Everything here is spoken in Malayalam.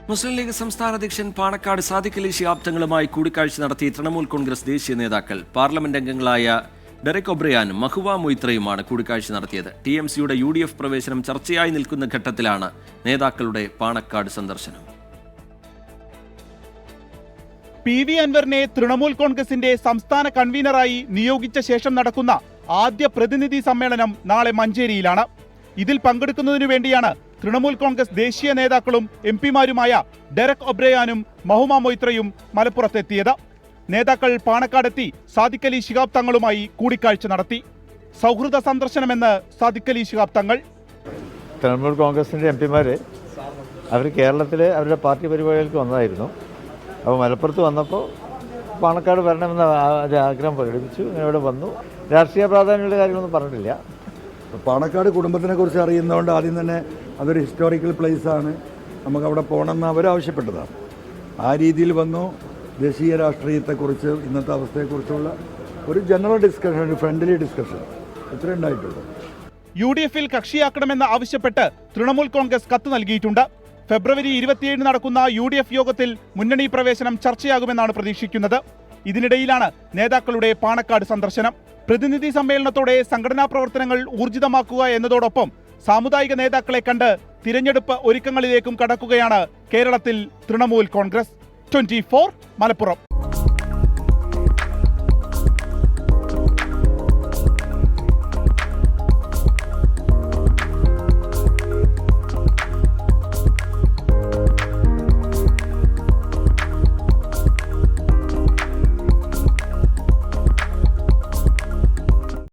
മുസ്ലിം ലീഗ് സംസ്ഥാന അധ്യക്ഷൻ പാണക്കാട് സാദിഖ് അലി ശിഹാബ് തങ്ങളുമായി കൂടിക്കാഴ്ച നടത്തി തൃണമൂൽ കോൺഗ്രസ് ദേശീയ നേതാക്കൾ. പാർലമെന്റ് അംഗങ്ങളായ ഡെറക് ഒബ്രയാനും മഹുവ മൊയ്ത്രയുമാണ് കൂടിക്കാഴ്ച നടത്തിയത്. TMCയുടെ UDF പ്രവേശനം ചർച്ചയായി നിൽക്കുന്ന ഘട്ടത്തിലാണ് നേതാക്കളുടെ പാണക്കാട് സന്ദർശനം. PV അൻവറിനെ തൃണമൂൽ കോൺഗ്രസിന്റെ സംസ്ഥാന കൺവീനറായി നിയോഗിച്ച ശേഷം നടക്കുന്ന ആദ്യ പ്രതിനിധി സമ്മേളനം നാളെ മഞ്ചേരിയിലാണ്. ഇതിൽ പങ്കെടുക്കുന്നതിനു വേണ്ടിയാണ് തൃണമൂൽ കോൺഗ്രസ് ദേശീയ നേതാക്കളും MP-മാരുമായ ഡെറക് ഒബ്രയാനും മഹുവ മൊയ്ത്രയും മലപ്പുറത്തെത്തിയത്. നേതാക്കൾ പാണക്കാടെത്തി സാദിഖ് അലി ശിഹാബ് തങ്ങളുമായി കൂടിക്കാഴ്ച നടത്തി. സൗഹൃദ സന്ദർശനമെന്ന് സാദിഖ് അലി ശിഹാബ് തങ്ങൾ. തൃണമൂൽ കോൺഗ്രസിൻ്റെ MP-മാർ അവർ കേരളത്തിൽ അവരുടെ പാർട്ടി പരിപാടികൾക്ക് വന്നതായിരുന്നു. അപ്പോൾ മലപ്പുറത്ത് വന്നപ്പോൾ പാണക്കാട് വരണമെന്ന ആഗ്രഹം പ്രകടിപ്പിച്ചു. ഇവിടെ വന്നു. രാഷ്ട്രീയ പ്രാധാന്യമുള്ള കാര്യങ്ങളൊന്നും പറഞ്ഞിട്ടില്ല. പാണക്കാട് കുടുംബത്തിനെ കുറിച്ച് അറിയുന്നതുകൊണ്ട് ആദ്യം തന്നെ അതൊരു ഹിസ്റ്റോറിക്കൽ പ്ലേസാണ്, നമുക്കവിടെ പോകണമെന്ന് അവരാവശ്യപ്പെട്ടതാണ്. ആ രീതിയിൽ വന്നു. ദേശീയ രാഷ്ട്രീയത്തെക്കുറിച്ച്, ഇന്നത്തെ അവസ്ഥയെക്കുറിച്ചുള്ള ഒരു ജനറൽ ഡിസ്കഷൻ, ഒരു ഫ്രണ്ട്ലി ഡിസ്കഷൻ ഇത്രേ ഉണ്ടായിട്ടുള്ളൂ. UDF-ൽ കക്ഷിയാക്കണമെന്ന് ആവശ്യപ്പെട്ട് തൃണമൂൽ കോൺഗ്രസ് കത്ത് നൽകിയിട്ടുണ്ട്. ഫെബ്രുവരി 27 നടക്കുന്ന UDF യോഗത്തിൽ മുന്നണി പ്രവേശനം ചർച്ചയാകുമെന്നാണ് പ്രതീക്ഷിക്കുന്നത്. ഇതിനിടയിലാണ് നേതാക്കളുടെ പാണക്കാട് സന്ദർശനം. പ്രതിനിധി സമ്മേളനത്തോടെ സംഘടനാ പ്രവർത്തനങ്ങൾ ഊർജിതമാക്കുക എന്നതോടൊപ്പം സാമുദായിക നേതാക്കളെ കണ്ട് തിരഞ്ഞെടുപ്പ് ഒരുക്കങ്ങളിലേക്കും കടക്കുകയാണ് കേരളത്തിൽ തൃണമൂൽ കോൺഗ്രസ്. 24 മലപ്പുറം.